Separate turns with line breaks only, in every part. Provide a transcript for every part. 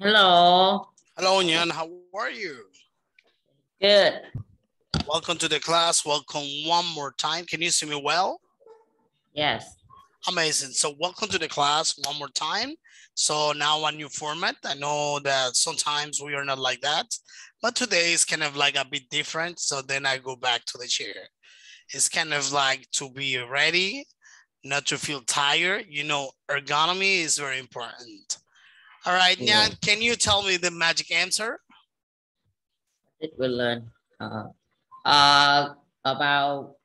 Hello.
Hello, Nyan. How are you?
Good.
Welcome to the class. Welcome one more time. Can you see me well?
Yes.
Amazing. So welcome to the class one more time. So now a new format. I know that sometimes we are not like that, but today is kind of like a bit different. So then I go back to the chair. It's kind of like to be ready, not to feel tired. You know, ergonomy is very important. All right,
Yeah.
Nyan, can you tell me the magic answer?
It will learn uh, about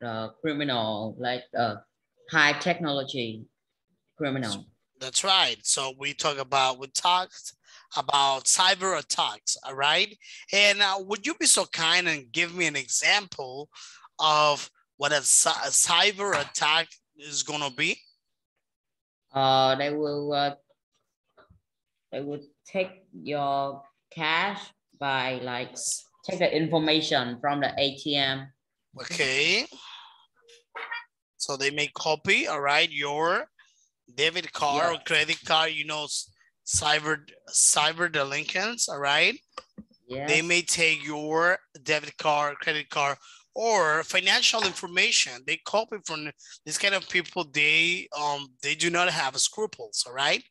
criminal, like high technology criminal.
That's right. So we talked about cyber attacks, all right? And would you be so kind and give me an example of what a cyber attack is gonna be?
Uh, they will uh, they will take your cash by like take the information from the ATM.
Okay. So they may copy, all right, your debit card or credit card, you know, cyber delinquents, all right?
Yes.
They may take your debit card, credit card, or financial information. They copy from this kind of people. They do not have scruples, all right?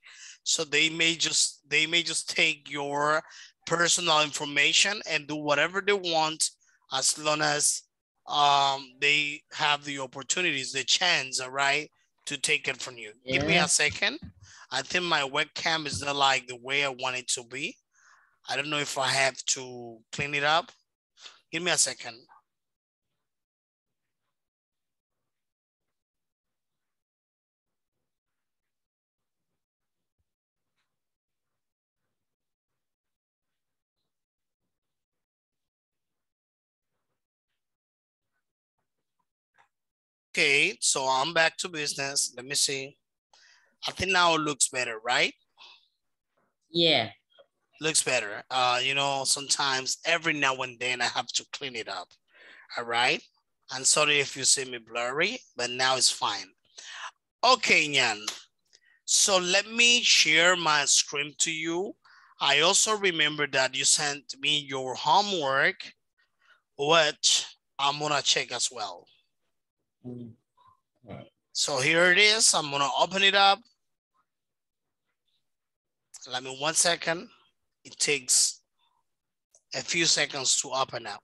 So they may just take your personal information and do whatever they want as long as they have the opportunities, the chance, all right, to take it from you.
Yeah.
Give me a second. I think my webcam is not like the way I want it to be. I don't know if I have to clean it up. Give me a second. Okay, so I'm back to business. Let me see. I think now it looks better, right?
Yeah.
Looks better. You know, sometimes every now and then I have to clean it up. All right. I'm sorry if you see me blurry, but now it's fine. Okay, Nyan. So let me share my screen to you. I also remember that you sent me your homework, which I'm gonna check as well.
Okay.
So here it is. I'm gonna open it up. Let me 1 second. It takes a few seconds to open up.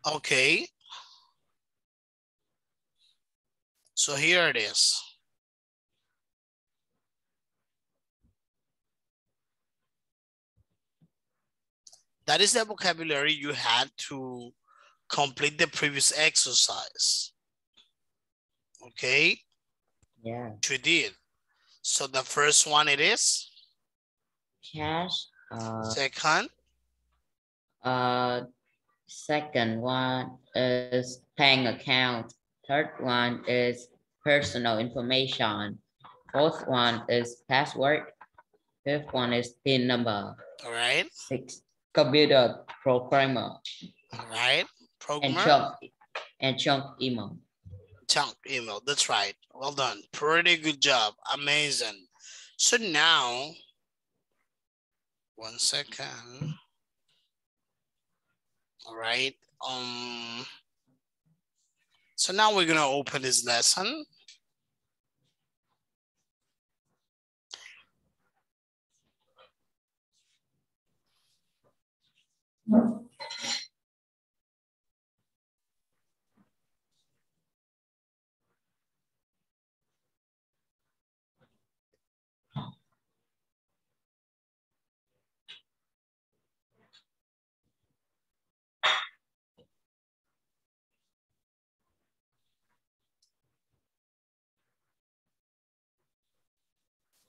Okay. So here it is. That is the vocabulary you had to complete the previous exercise. Okay.
Yeah.
You did. So the first one it is.
Cash.
Second.
Second one is bank account. Third one is personal information. Fourth one is password. Fifth one is PIN number.
All right.
Six, computer programmer.
All right.
And
Programmer.
chunk email.
Chunk email. That's right. Well done. Pretty good job. Amazing. So now, 1 second. All right. So now we're gonna open this lesson.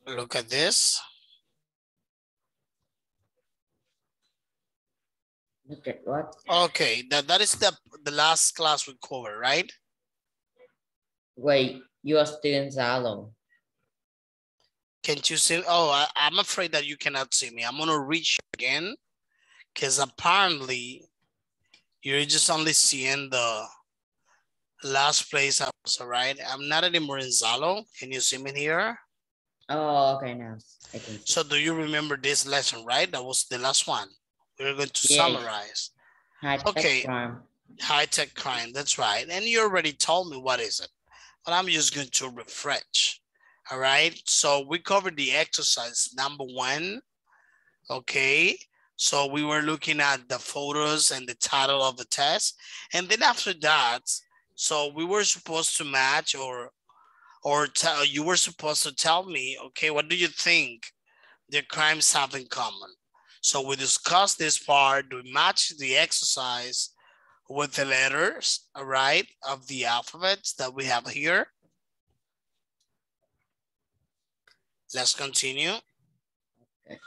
Look at this.
Okay, what?
Okay, that is the last class we covered, right?
Wait, you are still in Zalo.
Can't you see? Oh, I'm afraid that you cannot see me. I'm gonna reach again because apparently you're just only seeing the last place I was, all right? I'm not anymore in Zalo. Can you see me here?
Oh, okay, now I can see.
So do you remember this lesson, right? That was the last one. We're going to
Yes.
summarize.
High-tech
Okay,
crime.
high-tech crime, that's right. And you already told me what is it. But I'm just going to refresh. All right, so we covered the exercise number 1. Okay, so we were looking at the photos and the title of the test. And then after that, so we were supposed to match or you were supposed to tell me, okay, what do you think the crimes have in common? So we discussed this part, we match the exercise with the letters, all right, of the alphabets that we have here. Let's continue.
Okay.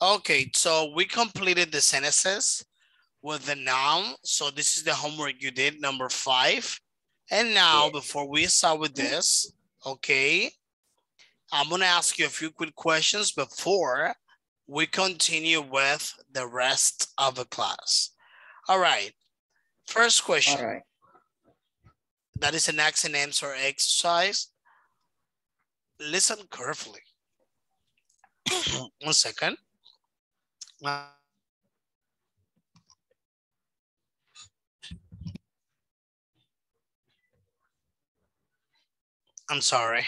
Okay, so we completed the sentences with the noun. So this is the homework you did, number 5. And now,
Yes.
before we start with this, okay, I'm gonna ask you a few quick questions before we continue with the rest of the class. All right, first question.
All right.
That is an ask and answer exercise. Listen carefully. 1 second. I'm sorry.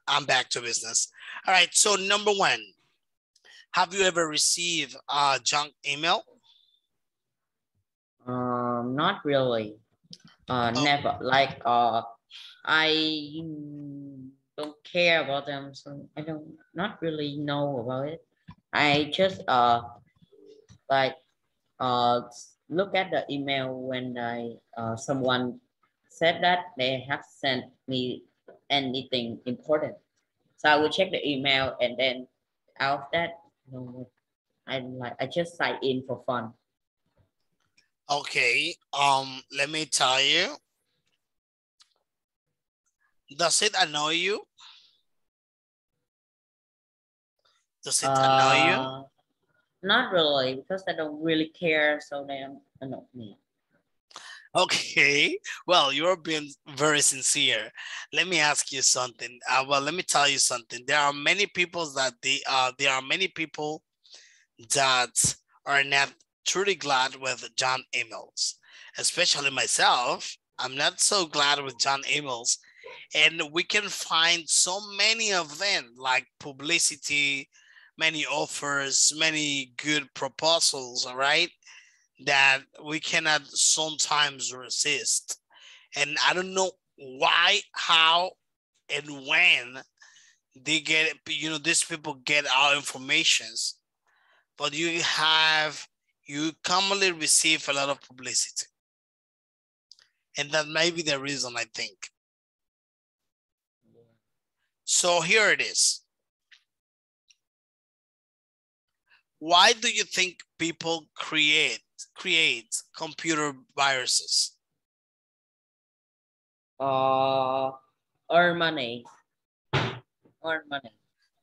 I'm back to business. All right, so number 1. Have you ever received a junk email?
Not really.
Oh,
Never. Like, I don't care about them, so I don't not really know about it. I just like look at the email when someone said that they have sent me anything important. So I will check the email and then out of that, no, I just sign in for fun.
okay. Let me tell you. Does it annoy you? Does it annoy you?
Not really because I don't really care, so they don't annoy me.
Okay, well, you're being very sincere. Let me ask you something. Well, let me tell you something. There are many people that that are not truly glad with junk emails, especially myself. I'm not so glad with junk emails, and we can find so many of them, like publicity, many offers, many good proposals. All right, that we cannot sometimes resist. And I don't know why, how, and when they get it, these people get our informations, but you commonly receive a lot of publicity. And that may be the reason, I think. So here it is. Why do you think people create computer viruses?
Earn money. Earn money.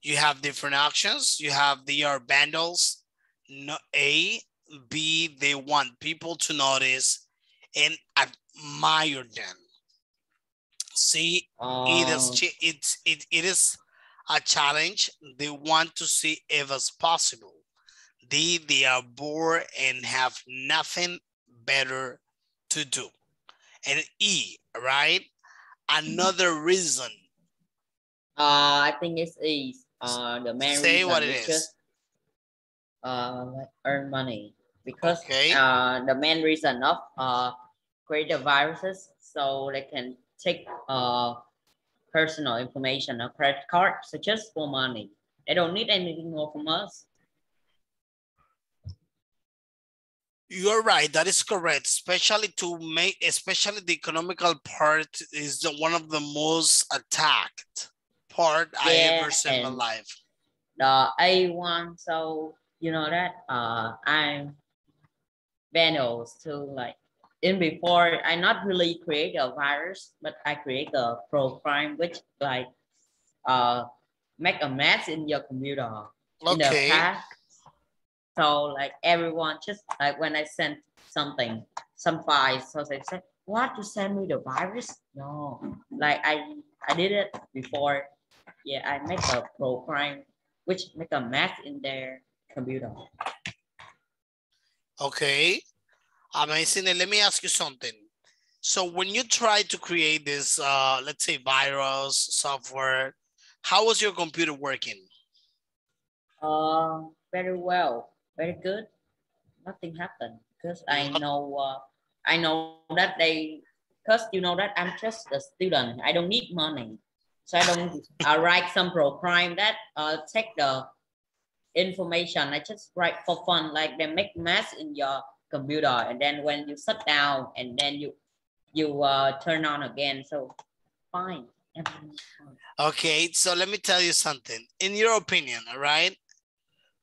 You have different options. You have they are vandals. No, A, B, they want people to notice and admire them. C, it is a challenge. They want to see if it's possible. D, they are bored and have nothing better to do. And E, right? Another reason.
I think it's is the main
Say
reason
what it
is
is.
just earn money because
Okay.
the main reason of create the viruses so they can take personal information or credit card so just for money. They don't need anything more from us.
You're right. That is correct. Especially the economical part is one of the most attacked. part I
Yeah,
ever seen in my
and
life.
the A1, so you know that I'm Venos to like in before I not really create a virus, but I create a program which like uh make a mess in your computer in the
Okay.
past. So like everyone just like when I sent something, some files, so they said, "What you send me the virus?" No, like I did it before. Yeah, I make a program which make a mess in their computer.
Okay. Amazing. And let me ask you something. So when you try to create this, let's say virus software, how was your computer working?
Very well, very good. Nothing happened because
Not,
I know that because you know that I'm just a student. I don't need money, so I don't write some program that take the information. I just write for fun, like they make mess in your computer, and then when you shut down, and then you turn on again. So fine, everything's fine.
okay, so let me tell you something. In your opinion, all right,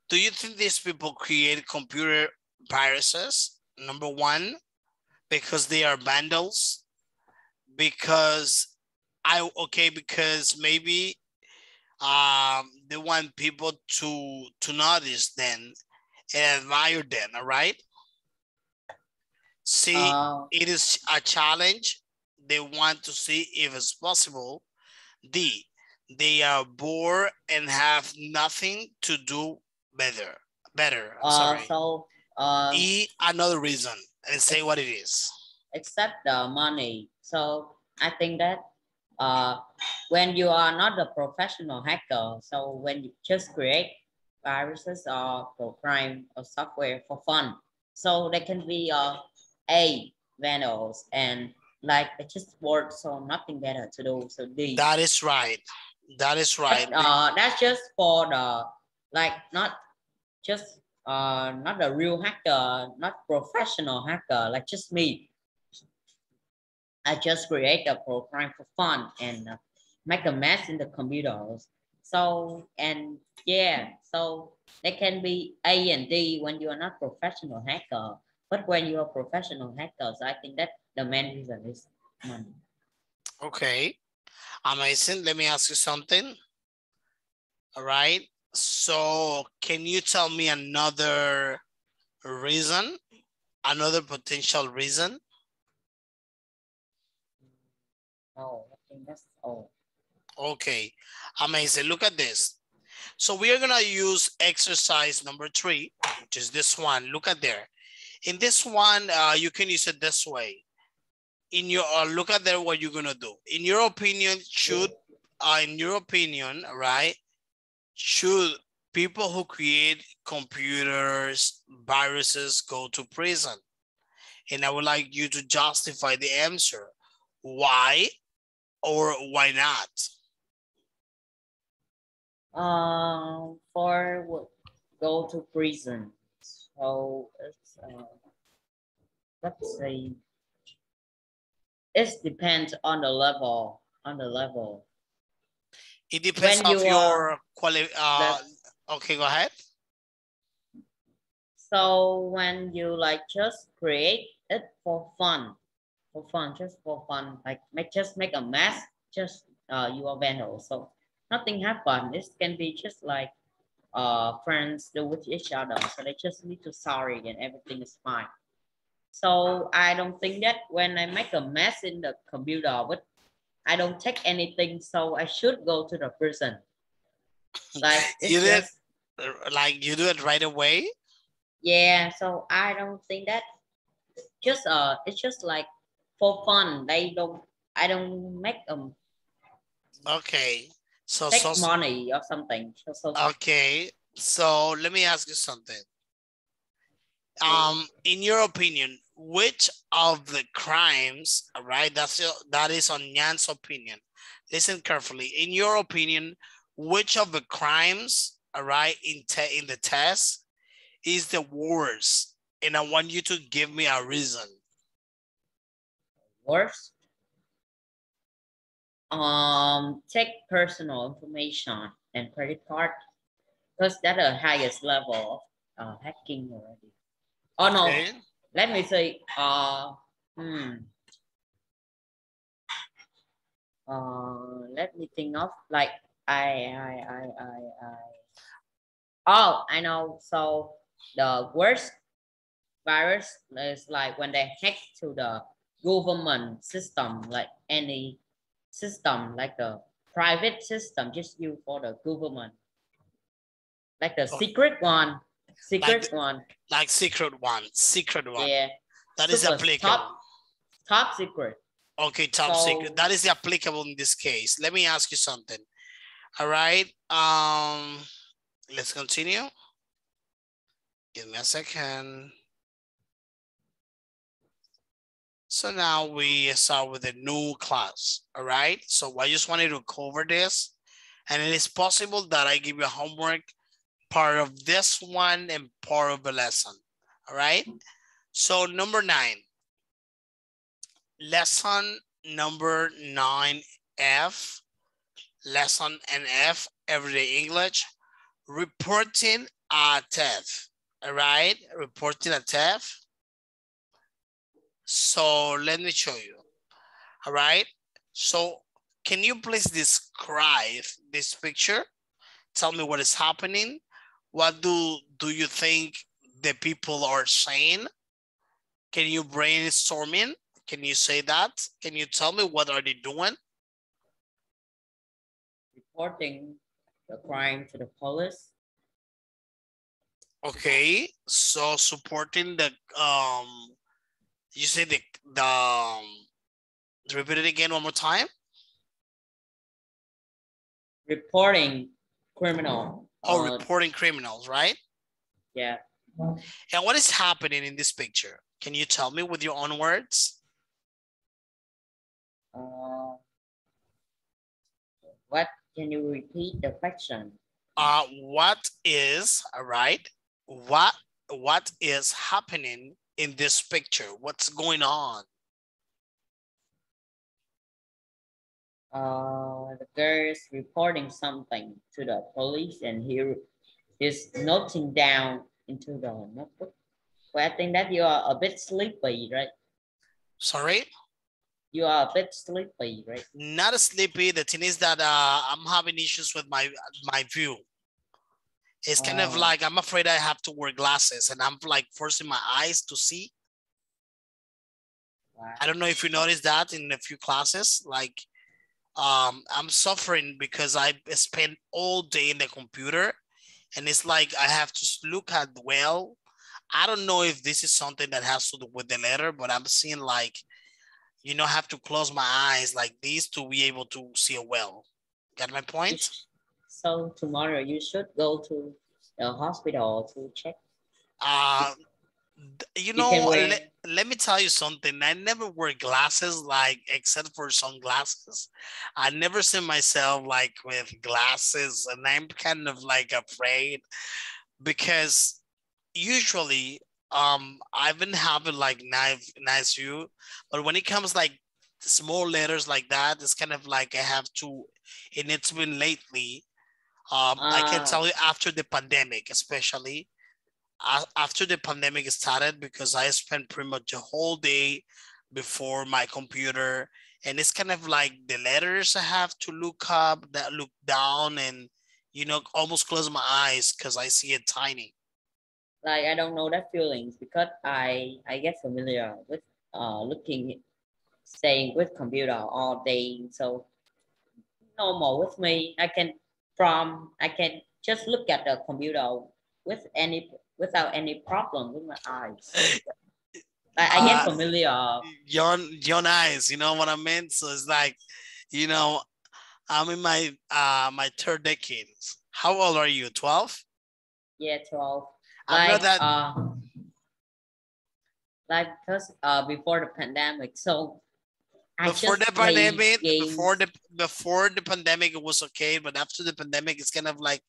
do you think these people create computer viruses? Number one, because they are vandals, because because maybe they want people to notice them and admire them, all right? See,
Uh,
it is a challenge. They want to see if it's possible. D, they are bored and have nothing to do better, I'm sorry.
so uh,
E, another reason, and say what it is.
accept the money. So I think that uh, when you are not a professional hacker, so when you just create viruses or program or software for fun, so they can be A vandals and like it just works, so nothing better to do. So D.
That is right. That is right.
But that's just for the like just not a real hacker, not professional hacker, like just me. I just create a program for fun and make a mess in the computers. So and yeah, so they can be A and D when you are not professional hacker. But when you are professional hackers, I think that the main reason is money.
Okay. Amazing. Let me ask you something. All right. So can you tell me another reason, another potential reason?
Oh, I think that's all.
Okay. Amazing. Look at this. So we are going to use exercise number 3, which is this one. Look at there. In this one, you can use it this way. In your look at there what you're going to do. In your opinion, right? Should people who create computers, viruses go to prison? And I would like you to justify the answer. Why or why not?
For go to prison. So it's let's say it depends on the level. On the level.
It depends
When
of
you are
your quality.
that
Okay, go ahead.
so when you like just create it for fun, just for fun, like make a mess, just you are vandal. So nothing happened. This can be just like friends do with each other. So they just need to sorry and everything is fine. So I don't think that when I make a mess in the computer, but I don't take anything, so I should go to the prison. Like
You
it's
did
just
like you do it right away.
yeah. So I don't think that just it's just like for fun. They don't. I don't make them
Okay.
take money or something. So
Okay. So let me ask you something. In your opinion, which of the crimes, all right, that is on Nyan's opinion. Listen carefully. In your opinion, which of the crimes, all right, in the test is the worst? And I want you to give me a reason.
worse. Check personal information and credit card because that's the highest level of hacking already. Oh no,
Okay.
let me say let me think of like I oh I know. So the worst virus is like when they hack to the government system, like any system, like the private system just used for the government, like the
Oh, like
secret one.
like secret one.
Yeah,
That is
super
applicable.
top secret.
Okay, top secret.
So
That is applicable in this case. Let me ask you something. All right. Let's continue. Give me a second. So now we start with a new class. All right. So I just wanted to cover this, and it is possible that I give you homework, part of this one and part of the lesson. All right. So number 9, lesson number 9F, lesson NF, everyday English, reporting a theft. All right, reporting a theft. So let me show you. All right. So can you please describe this picture? Tell me what is happening. What do you think the people are saying? Can you brainstorming? Can you say that? Can you tell me what are they doing?
reporting the crime to the police.
Okay, so supporting the you say repeat it again one more time.
Reporting criminal.
Oh, reporting criminals, right?
Yeah.
And what is happening in this picture? Can you tell me with your own words?
What can you repeat the question?
What is, all right? What is happening in this picture? What's going on?
The girl is reporting something to the police and he is noting down into the notebook. Well, I think that you are a bit sleepy, right?
Sorry?
You are a bit sleepy, right?
Not sleepy. The thing is that I'm having issues with my view. It's kind of like I'm afraid I have to wear glasses and I'm like forcing my eyes to see.
Wow.
I don't know if you noticed that in a few classes, like I'm suffering because I spend all day in the computer and it's like I have to look at well. I don't know if this is something that has to do with the letter, but I'm seeing like, you know, I have to close my eyes like this to be able to see well. Got my point?
So tomorrow you should go to the hospital to check.
You
You
know,
can wear.
let me tell you something. I never wear glasses, like except for sunglasses. I never see myself like with glasses, and I'm kind of like afraid because usually I've been having like nice view, but when it comes like small letters like that, it's kind of like I have to, and it's been lately. I can tell you after the pandemic, especially after the pandemic started, because I spent pretty much the whole day before my computer, and it's kind of like the letters I have to look up, that look down, and you know, almost close my eyes because I see it tiny.
Like I don't know that feelings because I get familiar with looking staying with computer all day, so normal with me. I can just look at the computer without any problem with my eyes. I get familiar.
Your eyes, you know what I mean? So it's like, you know, I'm in my my third decade. How old are you? 12?
Yeah, 12.
I'm not that.
Like because before the pandemic, so I
Before
just
the
play
pandemic,
games.
before the pandemic, it was okay, but after the pandemic, it's kind of like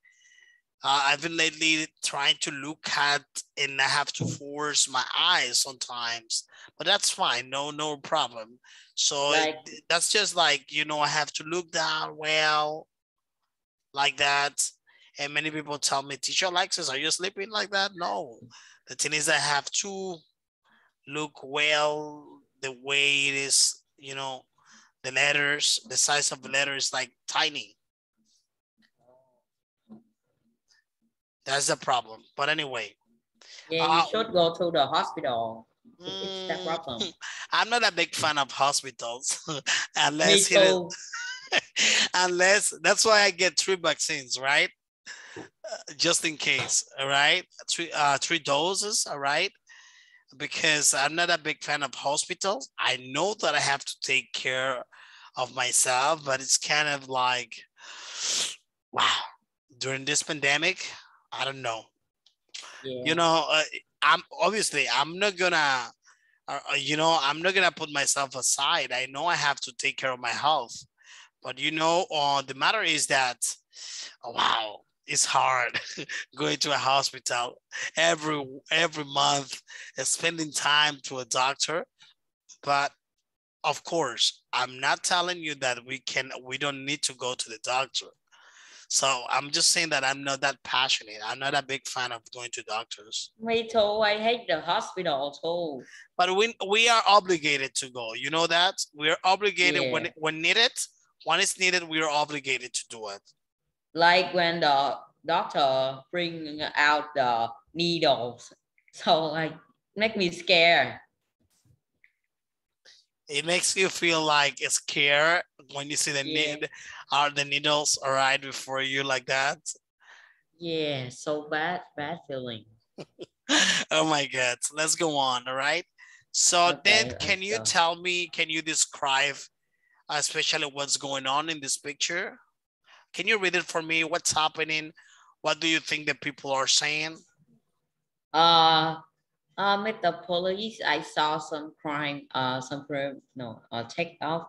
I've been lately trying to look at, and I have to force my eyes sometimes, but that's fine. No problem. So
Like,
that's just like, you know, I have to look down well like that. And many people tell me, teacher Alexis, are you sleeping like that? No. The thing is, I have to look well the way it is, you know, the letters, the size of the letter is like tiny. That's the problem. But anyway.
yeah, you should go to the hospital to fix that
Mm,
problem.
I'm not a big fan of hospitals
Me
unless it is,
too.
unless that's why I get 3 vaccines, right? Just in case, all right? Three doses, all right? Because I'm not a big fan of hospitals. I know that I have to take care of myself, but it's kind of like, wow, during this pandemic, I don't know.
Yeah.
You know, I'm not gonna, you know, I'm not gonna put myself aside. I know I have to take care of my health, but you know, the matter is that, oh, wow, it's hard going to a hospital every month and spending time to a doctor. But of course, I'm not telling you that we don't need to go to the doctor. So I'm just saying that I'm not that passionate. I'm not a big fan of going to doctors.
Me too. I hate the hospital too.
But we are obligated to go. You know that? We're obligated
Yeah.
when needed. When it's needed, we are obligated to do it.
Like when the doctor bring out the needles. So like make me scared.
It makes you feel like scared when you see
Yeah.
the needles right before you like that.
Yeah. So bad feeling.
Oh my God. Let's go on. All right. So then
Okay,
can
let's
you
go.
tell me, can you describe especially what's going on in this picture? Can you read it for me? What's happening? What do you think that people are saying?
With the police, I saw some crime. No, take off.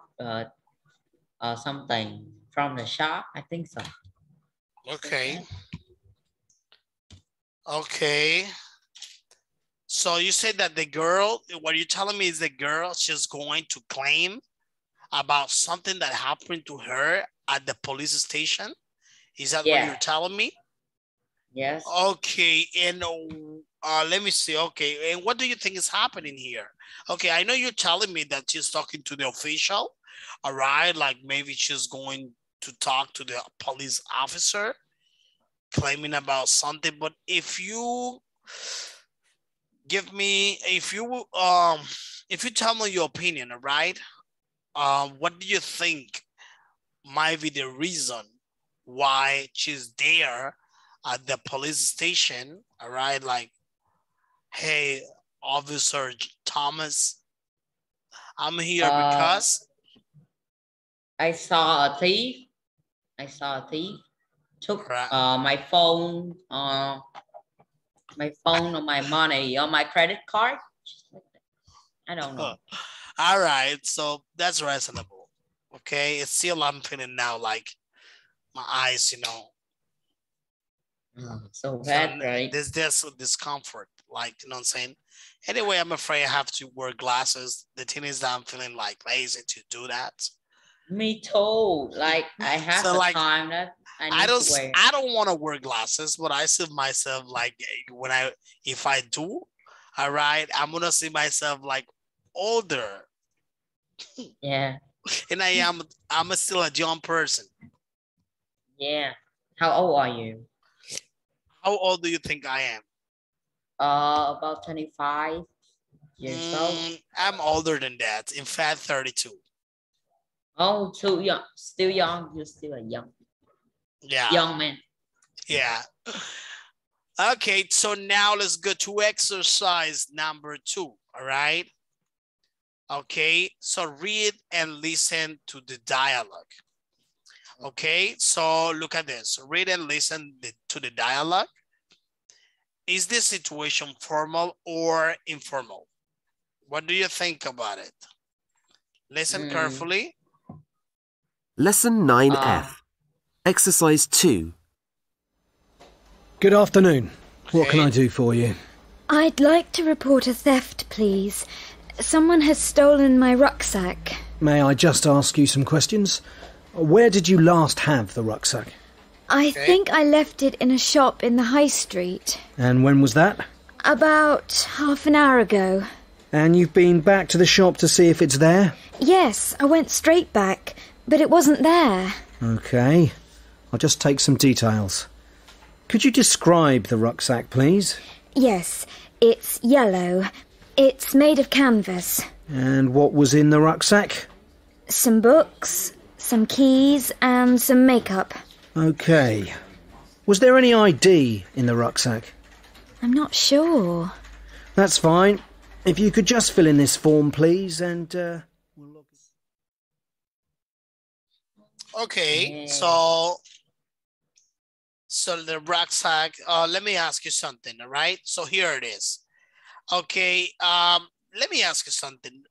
Something from the shop. I think so.
Okay. Okay. So you said that the girl, what you're telling me is the girl, she's going to claim about something that happened to her at the police station? Is that what
Yeah.
you're telling me?
Yes.
Okay, and let me see. Okay, and what do you think is happening here? Okay, I know you're telling me that she's talking to the official, all right? Like maybe she's going to talk to the police officer, claiming about something. But if you give me, if you tell me your opinion, all right? What do you think might be the reason why she's there at the police station, all right? Like, hey, Officer Thomas, I'm here
Uh,
because,
I saw a thief. I saw a thief took
right.
my phone or my money on my credit card. I don't know.
All right, so that's reasonable. Okay, it's still I'm feeling now like my eyes, you know.
So
So
bad, right?
there's this discomfort, like, you know what I'm saying? Anyway, I'm afraid I have to wear glasses. The thing is that I'm feeling like lazy to do that.
Me too. Like I have
So
a
like
time that I need to wear.
I don't want to wear glasses, but I see myself like when if I do, all right, I'm gonna see myself like older,
Yeah.
and I'm still a young person.
Yeah. How old are you?
How old do you think I am?
About 25 years old.
I'm older than that. In fact, 32.
Oh, too young. Still young. You're still a
Yeah,
young man.
yeah. Okay, so now let's go to exercise number 2. All right. Okay, so read and listen to the dialogue. Okay, so look at this. Read and listen to the dialogue. Is this situation formal or informal? What do you think about it? Listen carefully.
Lesson 9F. Exercise 2. Good afternoon. What can
Okay.
I do for you?
I'd like to report a theft, please. Someone has stolen my rucksack.
May I just ask you some questions? Where did you last have the rucksack?
I
Okay.
think I left it in a shop in the high street.
And when was that?
About half an hour ago.
And you've been back to the shop to see if it's there?
Yes, I went straight back, but it wasn't there.
Okay. I'll just take some details. Could you describe the rucksack, please?
Yes, it's yellow. It's made of canvas.
And what was in the rucksack?
Some books, some keys, and some makeup.
Okay. Was there any ID in the rucksack?
I'm not sure.
That's fine. If you could just fill in this form, please, and we'll log it.
Okay,
Yeah.
so the rucksack, let me ask you something, all right? So here it is. Okay, let me ask you something.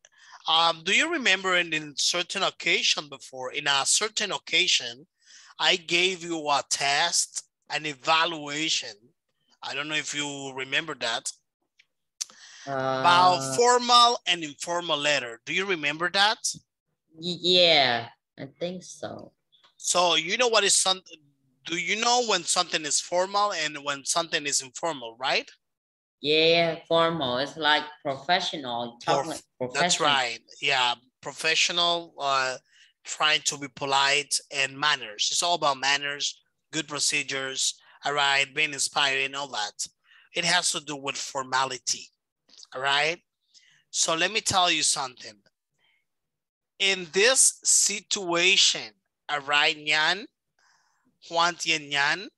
Do you remember in a certain occasion before, in a certain occasion, I gave you a test, an evaluation. I don't know if you remember that. About formal and informal letter. Do you remember that?
Yeah, I think so.
So you know what is something, do you know when something is formal and when something is informal, right?
Yeah, formal. It's like professional. Talk like professional.
That's right. Yeah, professional, trying to be polite and manners. It's all about manners, good procedures, all right, being inspiring, all that. It has to do with formality, all right? So let me tell you something. In this situation, all right, Nyan, Juan Tien Nyan,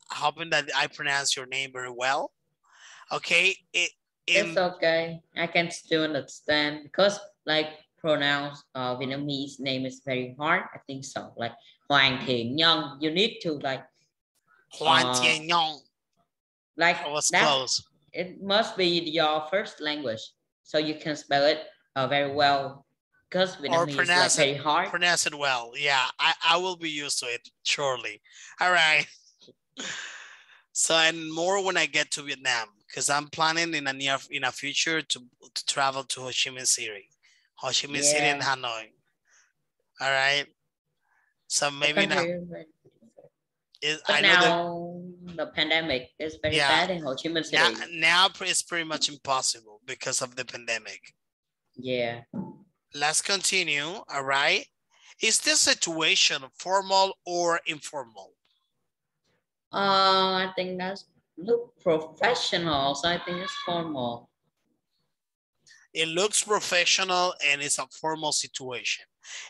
hoping that I pronounce your name very well. Okay,
It's okay. I can still understand because like pronounce Vietnamese name is very hard. I think so. Like Hoàng Thiện Nhân, you need to like
Juan Tien Nhong.
like
I was
that.
close.
It must be your first language, so you can spell it very well. Because Vietnamese is like very hard.
Pronounce it well. Yeah, I will be used to it shortly. All right. So and more when I get to Vietnam, because I'm planning in a future to travel to Ho Chi Minh City, City and Hanoi. All right. So maybe now.
But now the pandemic is very bad in Ho Chi Minh City.
Now it's pretty much impossible because of the pandemic.
Yeah.
Let's continue. All right. Is this situation formal or informal?
I think that's look professional, so I think it's formal.
It looks professional and it's a formal situation.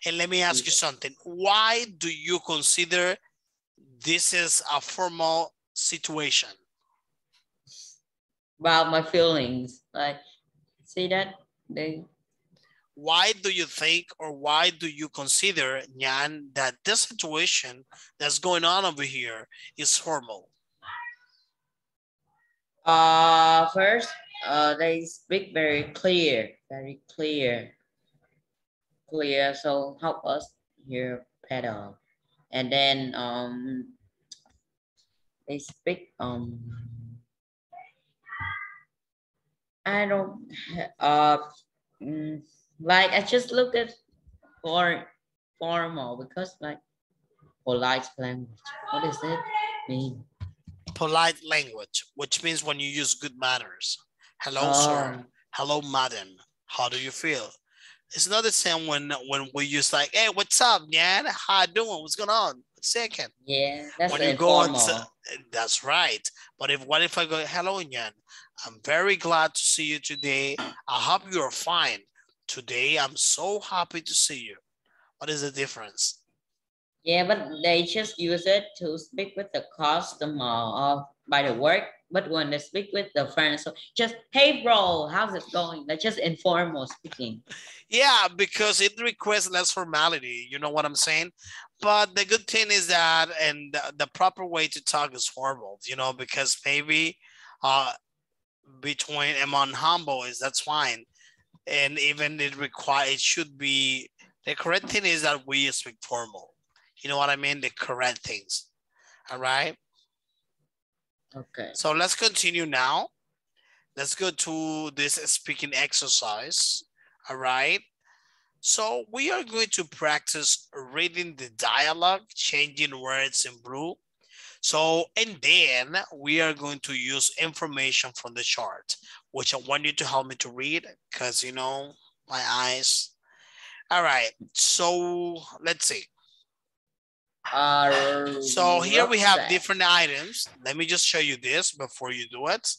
And let me ask you something. Why do you consider this is a formal situation?
About my feelings, like see that
Why do you think or why do you consider, Nyan, that this situation that's going on over here is formal?
First, they speak very clear, so help us hear better. And then they speak I don't like I just look at formal because like polite language. What does it mean?
Polite language, which means when you use good manners. Hello, sir. Hello, madam. How do you feel? It's not the same when we use like, hey, what's up, man? How you doing? What's going on? Second.
Yeah, that's
when you
informal.
go on, that's right. But what if I go, hello, Nyan? I'm very glad to see you today. I hope you're fine. Today, I'm so happy to see you. What is the difference?
Yeah, but they just use it to speak with the customer or by the work. But when they speak with the friends, so just, hey, bro, how's it going? That's just informal speaking.
Yeah, because it requires less formality. You know what I'm saying? But the good thing is that, and the proper way to talk is formal, you know, because maybe between among homeboys, that's fine. And even it should be, the correct thing is that we speak formal. You know what I mean? The correct things. All right.
Okay.
So let's continue now. Let's go to this speaking exercise. All right. So we are going to practice reading the dialogue, changing words in blue. So, and then we are going to use information from the chart, which I want you to help me to read because, you know, my eyes. All right. So let's see. So here we have
Rucksack.
different items. Let me just show you this before you do it.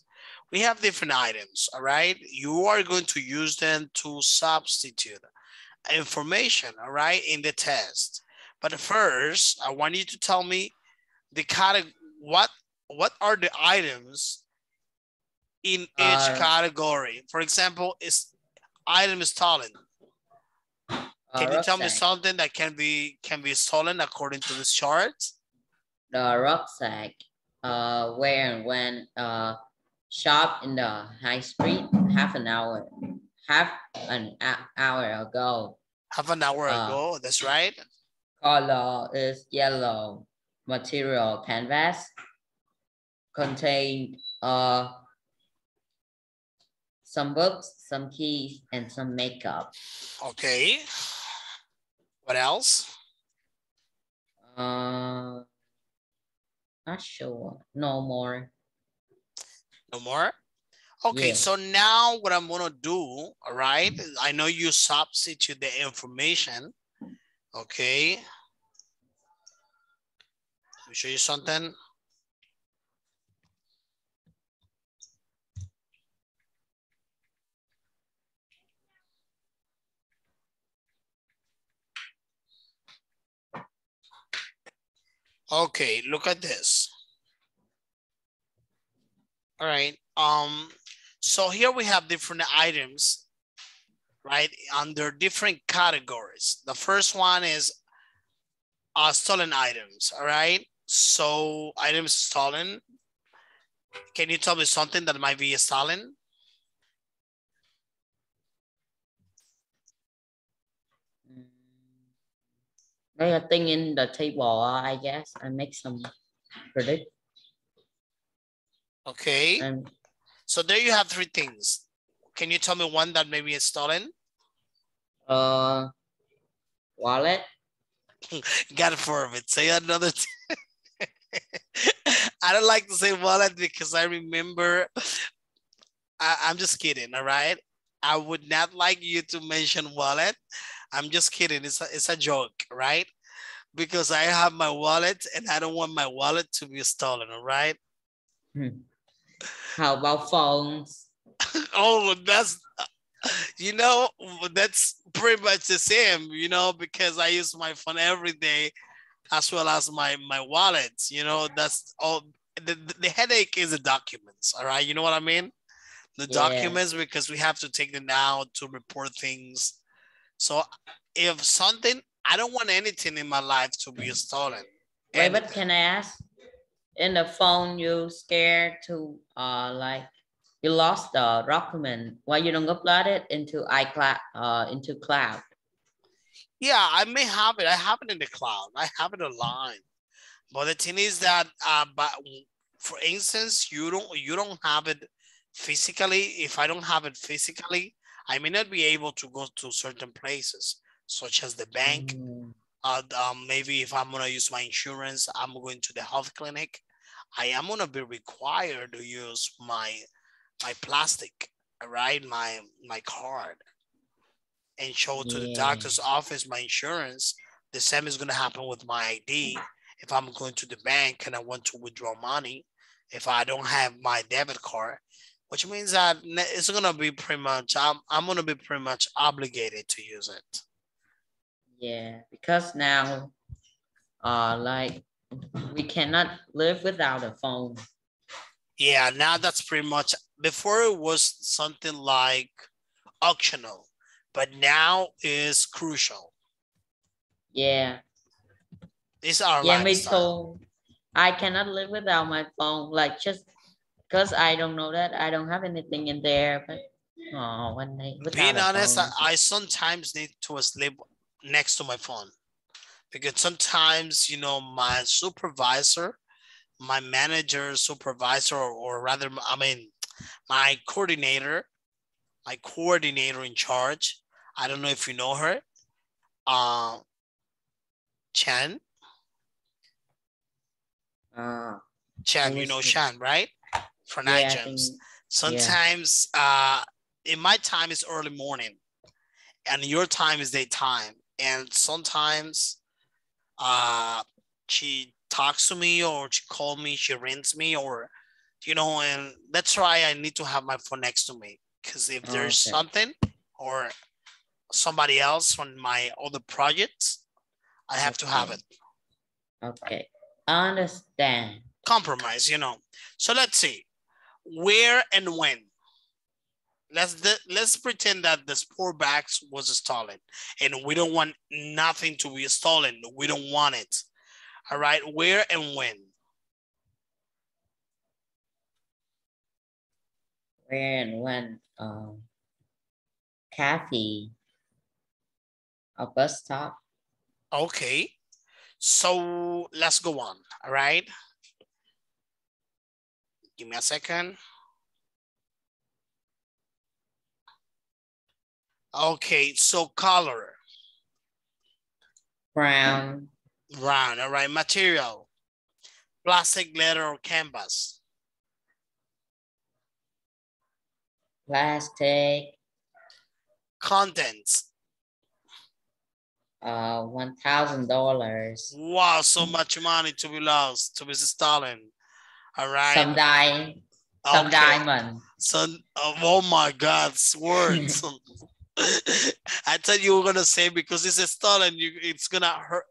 We have different items, all right? You are going to use them to substitute information, all right, in the test. But first, I want you to tell me the category, what are the items in each category? For example, is item stolen. Can you tell me something that can be stolen according to this chart?
The rucksack, where and when shop in the high street half an hour ago.
Half an hour ago, that's right.
Color is yellow. Material canvas. Contained some books, some keys, and some makeup.
Okay. What else?
Not sure. No more.
No more? Okay, so now what I'm gonna do, all right? I know you substitute the information. Okay. Let me show you something. Okay, look at this. All right. So here we have different items, right, under different categories. The first one is stolen items. All right. So items stolen. Can you tell me something that might be stolen?
There's a thing in the table, I guess. I make some predict.
Okay. So there you have three things. Can you tell me one that maybe is stolen?
Wallet.
Got it for it. Say another. I don't like to say wallet because I remember. I'm just kidding. All right. I would not like you to mention wallet. I'm just kidding. It's a joke, right? Because I have my wallet and I don't want my wallet to be stolen. All right.
How about phones?
Oh, that's, you know, that's pretty much the same, you know, because I use my phone every day as well as my wallet, you know, that's all. The headache is the documents, all right? You know what I mean? The documents, because we have to take them out to report things. So if something, I don't want anything in my life to be stolen.
Wait, but can I ask? In the phone, you scared to like you lost the document. Why you don't upload it into iCloud, into cloud?
Yeah, I may have it. I have it in the cloud. I have it online. But the thing is that, but for instance, you don't have it physically. If I don't have it physically, I may not be able to go to certain places, such as the bank. Maybe if I'm gonna use my insurance, I'm going to the health clinic. I am gonna be required to use my plastic, right? My card, and show to the doctor's office my insurance. The same is gonna happen with my ID. If I'm going to the bank and I want to withdraw money, if I don't have my debit card, which means that it's gonna be pretty much, I'm gonna be pretty much obligated to use it.
Yeah, because now, like we cannot live without a phone.
Yeah, now that's pretty much. Before it was something like optional, but now is crucial.
Yeah.
It's our
lifestyle.
Me
too. I cannot live without my phone. Like just because I don't know that I don't have anything in there. But one day.
Being honest, I sometimes need to sleep next to my phone because sometimes, you know, my supervisor, my manager, supervisor, or rather, I mean, my coordinator in charge. I don't know if you know her. Chan. Chan, you know Chan, right? For night
yeah,
gems. Sometimes in my time is early morning and your time is daytime. And sometimes she talks to me or she calls me, she rings me, or you know, and that's why I need to have my phone next to me. Because if there's something or somebody else on my other projects, I have to have it.
Okay, understand.
Compromise, you know. So let's see, where and when. Let's pretend that the sport bags was stolen and we don't want nothing to be stolen. We don't want it. All right, where and when?
Where and when? Cafe. A bus stop.
Okay, so let's go on. All right, give me a second. Okay, so color.
Brown.
Brown. All right, material. Plastic, leather, or canvas.
Plastic.
Contents.
$1,000.
Wow, so much money to be lost, to be stolen. All right.
Some diamond.
Oh my God, words. I thought you were gonna say because it's stolen, it's gonna hurt.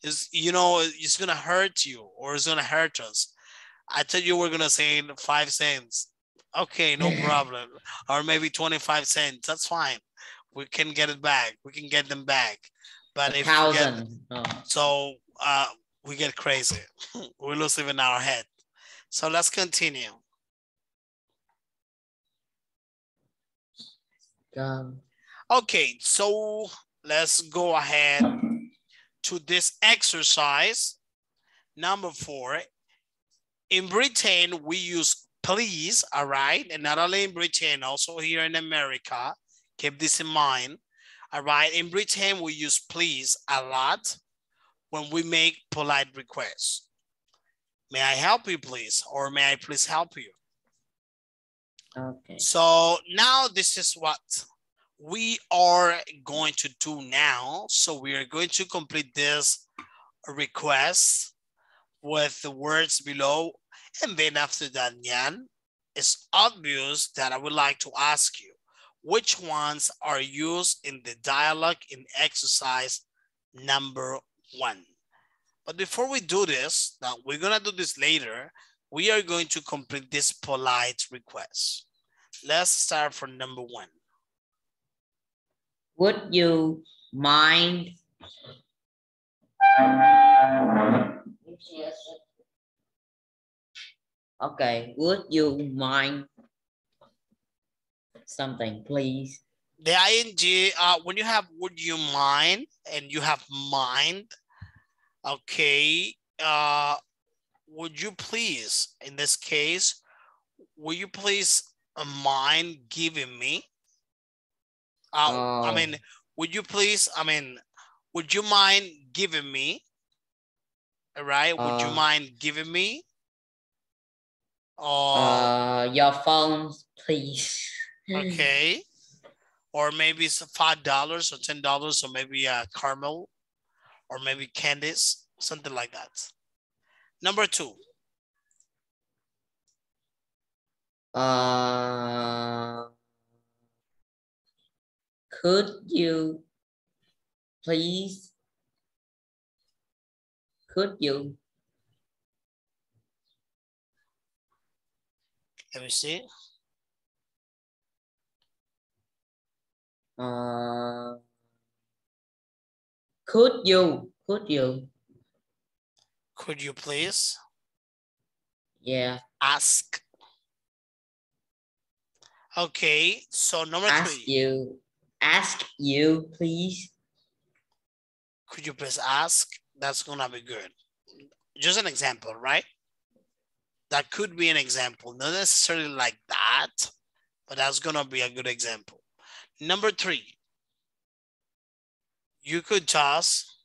It's gonna hurt you or it's gonna hurt us. I thought you were gonna say 5 cents. Okay, no problem. Or maybe 25 cents. That's fine. We can get it back. We can get them back. But if we get, so we get crazy. We lose even our head. So let's continue. Okay, so let's go ahead to this exercise. Number 4. In Britain, we use please, all right? And not only in Britain, also here in America. Keep this in mind, all right? In Britain, we use please a lot when we make polite requests. May I help you, please? Or may I please help you?
Okay.
So now this is what we are going to do now. So we are going to complete this request with the words below. And then after that, Nyan, it's obvious that I would like to ask you, which ones are used in the dialogue in exercise number 1? But before we do this, now we're gonna do this later, we are going to complete this polite request. Let's start from number 1.
Would you mind? Okay, would you mind something, please?
The ing, when you have would you mind and you have mind, okay, would you please, in this case, would you please mind giving me? I mean, would you please, would you mind giving me? All right, would you mind giving me?
Your phone, please.
Okay. Or maybe it's $5 or $10 or maybe caramel or maybe candies, something like that. Number 2.
Could you please? Could you?
Let me see.
Could you? Could you?
Could you please?
Yeah.
Ask. Okay, so number 3.
Ask you, please.
Could you please ask? That's gonna be good. Just an example, right? That could be an example. Not necessarily like that, but that's gonna be a good example. Number 3, you could just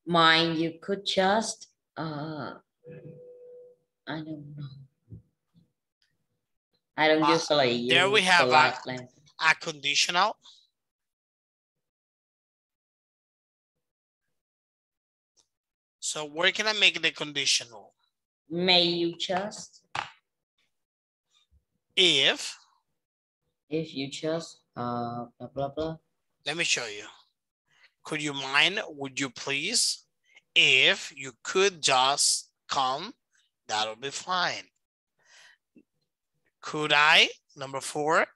mine, you could just I don't know. I don't usually
there we
use
have
polite language.
a conditional. So where can I make the conditional?
May you just?
If
you just blah blah blah.
let me show you. Could you mind, would you please? If you could just come, that'll be fine. Could I? Number 4.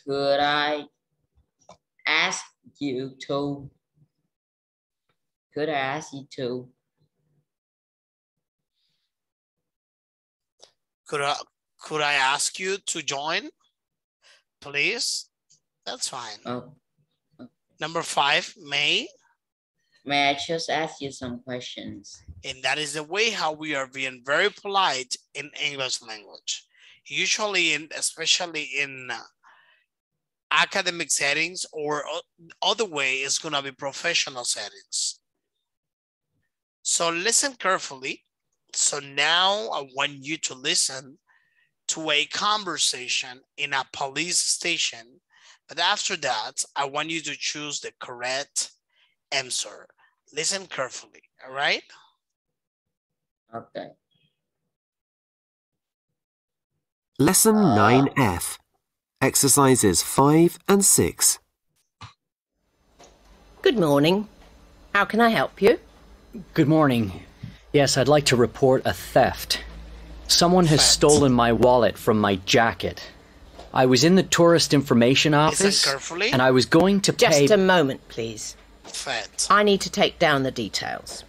Could I ask you to? Could I ask you to?
Could I ask you to join? Please? That's fine.
Oh.
Number 5, may.
May I just ask you some questions?
And that is the way how we are being very polite in English language. Usually, especially in academic settings, or other way is going to be professional settings. So listen carefully. So now I want you to listen to a conversation in a police station. But after that, I want you to choose the correct answer. Listen carefully, all right?
Okay.
Lesson 9F, exercises 5 and 6.
Good morning. How can I help you?
Good morning. Yes, I'd like to report a theft. Someone has stolen my wallet from my jacket. I was in the tourist information office,
carefully.
and I was going to pay...
Just a moment, please.
Fat.
I need to take down the details.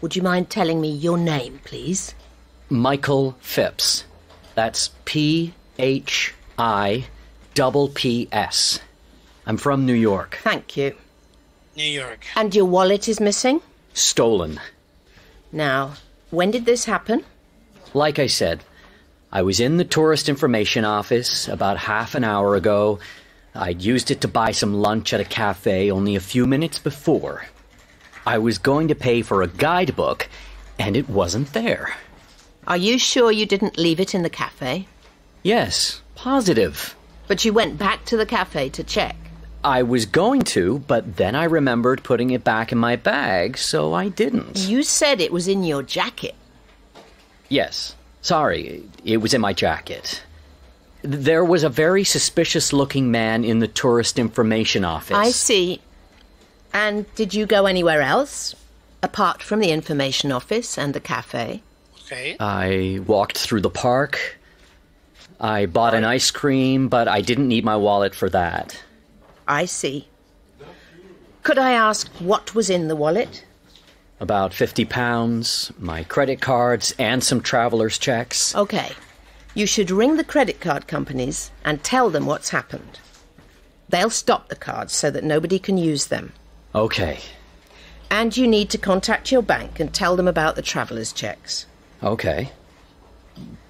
Would you mind telling me your name, please?
Michael Phipps. That's Phipps. I'm from New York.
Thank you.
New York.
And your wallet is missing?
Stolen.
Now, when did this happen?
Like I said, I was in the tourist information office about half an hour ago. I'd used it to buy some lunch at a cafe only a few minutes before. I was going to pay for a guidebook, and it wasn't there.
Are you sure you didn't leave it in the cafe?
Yes, positive.
But you went back to the cafe to check?
I was going to, but then I remembered putting it back in my bag, so I didn't.
You said it was in your jacket.
Yes, sorry, it was in my jacket. There was a very suspicious-looking man in the tourist information office.
I see. And did you go anywhere else, apart from the information office and the cafe?
Okay.
I walked through the park. I bought an ice cream, but I didn't need my wallet for that.
I see. Could I ask what was in the wallet?
About 50 pounds, my credit cards, and some traveler's checks.
Okay. You should ring the credit card companies and tell them what's happened. They'll stop the cards so that nobody can use them.
Okay.
And you need to contact your bank and tell them about the traveler's checks.
Okay.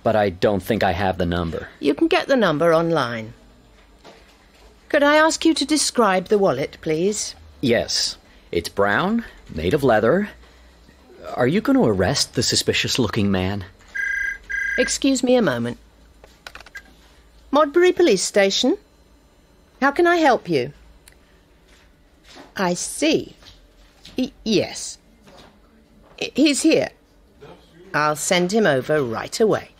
But I don't think I have the number.
You can get the number online. Could I ask you to describe the wallet, please?
Yes. It's brown, made of leather. Are you going to arrest the suspicious-looking man?
Excuse me a moment. Modbury Police Station? How can I help you? I see. Yes. He's here. I'll send him over right away.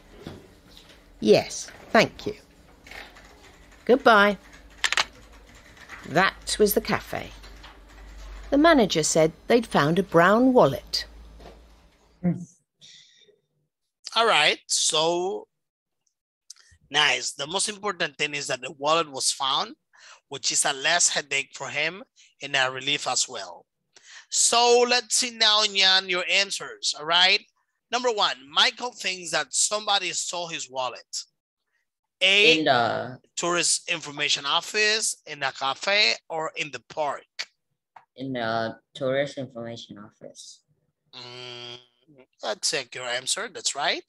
Yes, thank you. Goodbye. That was the cafe. The manager said they'd found a brown wallet.
All right, so nice. The most important thing is that the wallet was found, which is a less headache for him and a relief as well. So let's see now, Nyan, your answers, all right? Number 1, Michael thinks that somebody stole his wallet. A,
In the
tourist information office, in a cafe, or in the park?
tourist information office.
Let's check your answer. That's right.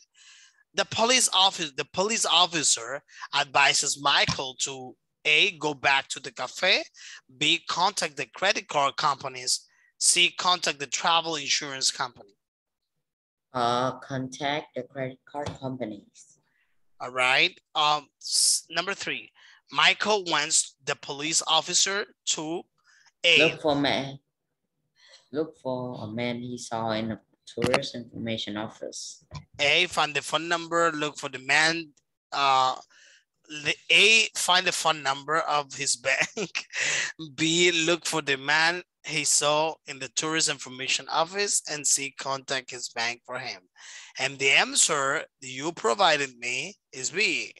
The police officer advises Michael to A, go back to the cafe, B, contact the credit card companies, C, contact the travel insurance company.
Contact the credit card companies.
All right. Number 3, Michael wants the police officer to A.
Look for a man he saw in a tourist information office.
A, find the phone number, look for the man. Find the phone number of his bank. B, look for the man he saw in the tourist information office, and C, contact his bank for him. And the answer you provided me is B.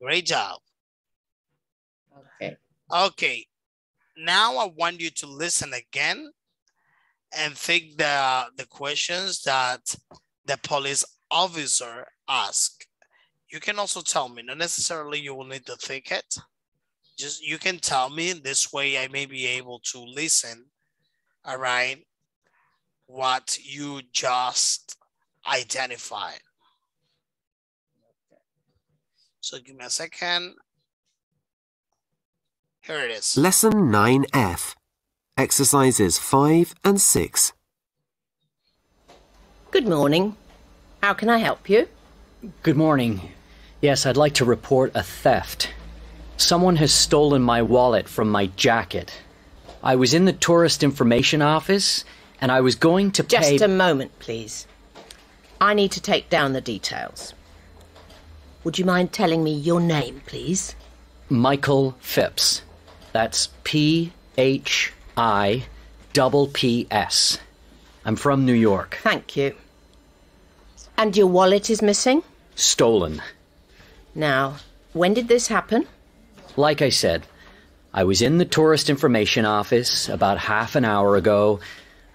Great job.
Okay.
Okay. Now I want you to listen again and think the questions that the police officer asked. You can also tell me, not necessarily you will need to think it. Just you can tell me, this way I may be able to listen, all right, what you just identified. So give me a second. Here it is.
Lesson 9F. Exercises 5 and 6.
Good morning. How can I help you?
Good morning. Yes, I'd like to report a theft. Someone has stolen my wallet from my jacket. I was in the tourist information office, and I was going to pay...
Just a moment, please. I need to take down the details. Would you mind telling me your name, please?
Michael Phipps. That's Phipps. I'm from New York.
Thank you. And your wallet is missing?
Stolen.
Now, when did this happen?
Like I said, I was in the tourist information office about half an hour ago.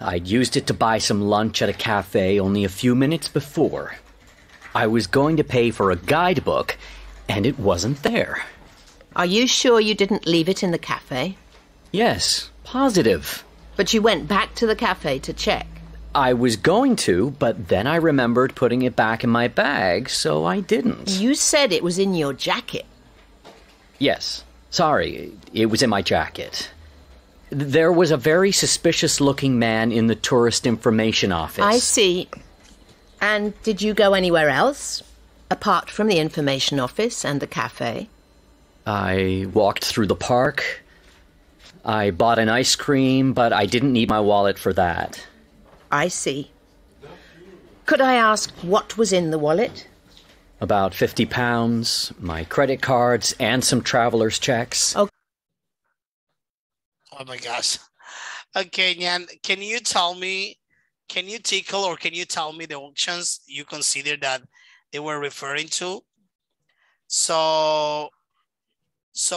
I'd used it to buy some lunch at a cafe only a few minutes before. I was going to pay for a guidebook, and it wasn't there.
Are you sure you didn't leave it in the cafe?
Yes, positive.
But you went back to the cafe to check?
I was going to, but then I remembered putting it back in my bag, so I didn't.
You said it was in your jacket.
Yes, sorry, it was in my jacket. There was a very suspicious-looking man in the tourist information office.
I see. And did you go anywhere else, apart from the information office and the cafe?
I walked through the park. I bought an ice cream, but I didn't need my wallet for that.
I see. Could I ask what was in the wallet?
About £50, my credit cards, and some traveler's checks.
Oh
my gosh. Okay, Nyan, can you tell me the options you consider that they were referring to? So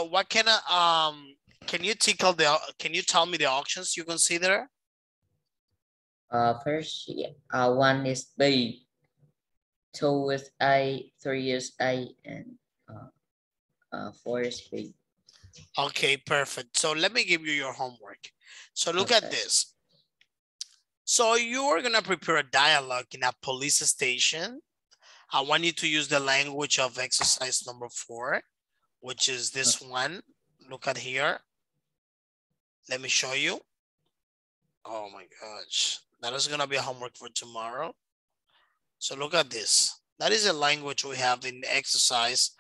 what kind of can you tell me the options you consider?
First, one is B, 2 is A, 3 is A, and 4 is B.
Okay, perfect. So let me give you your homework. So look at this. So you are gonna prepare a dialogue in a police station. I want you to use the language of exercise number 4, which is this one. Look at here. Let me show you. Oh my gosh. That is gonna be a homework for tomorrow. So look at this. That is a language we have in exercise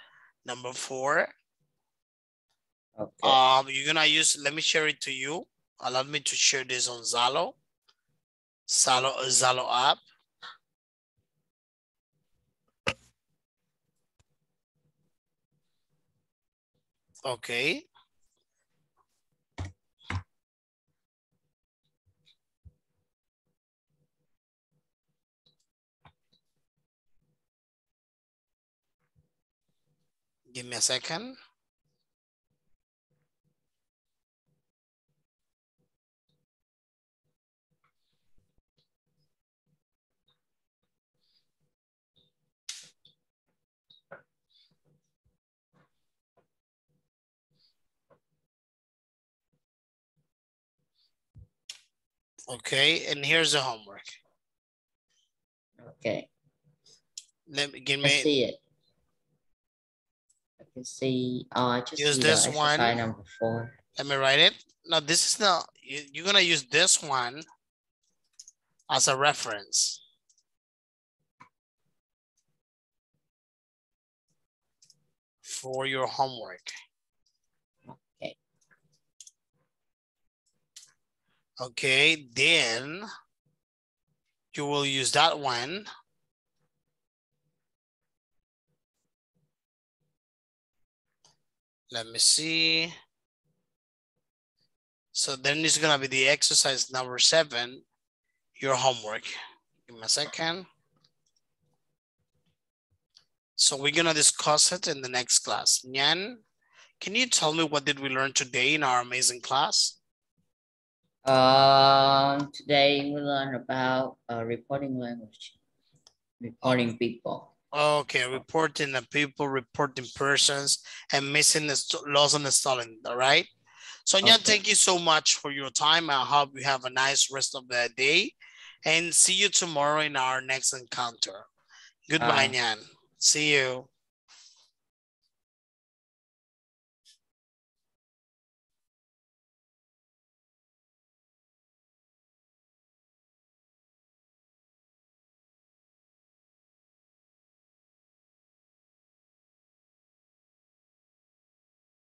number 4.
Okay.
You're gonna use, let me share it to you. Allow me to share this on Zalo app. Okay. Give me a second. Okay, and here's the homework.
Okay.
Let me give
I
me.
see it. I can see. I just
Use
see
this
the exercise
one.
number 4.
Let me write it. Now this is not. You're gonna use this one as a reference. For your homework.
Okay.
Okay, then you will use that one. Let me see. So then it's gonna be the exercise number 7, your homework. Give me a second. So we're gonna discuss it in the next class. Nyan, can you tell me what did we learn today in our amazing class?
Today we learn about reporting language, reporting people.
Okay, reporting the people, reporting persons, and missing the loss and the stolen, all right? So Nyan, thank you so much for your time. I hope you have a nice rest of the day and see you tomorrow in our next encounter. Goodbye, Nyan. See you.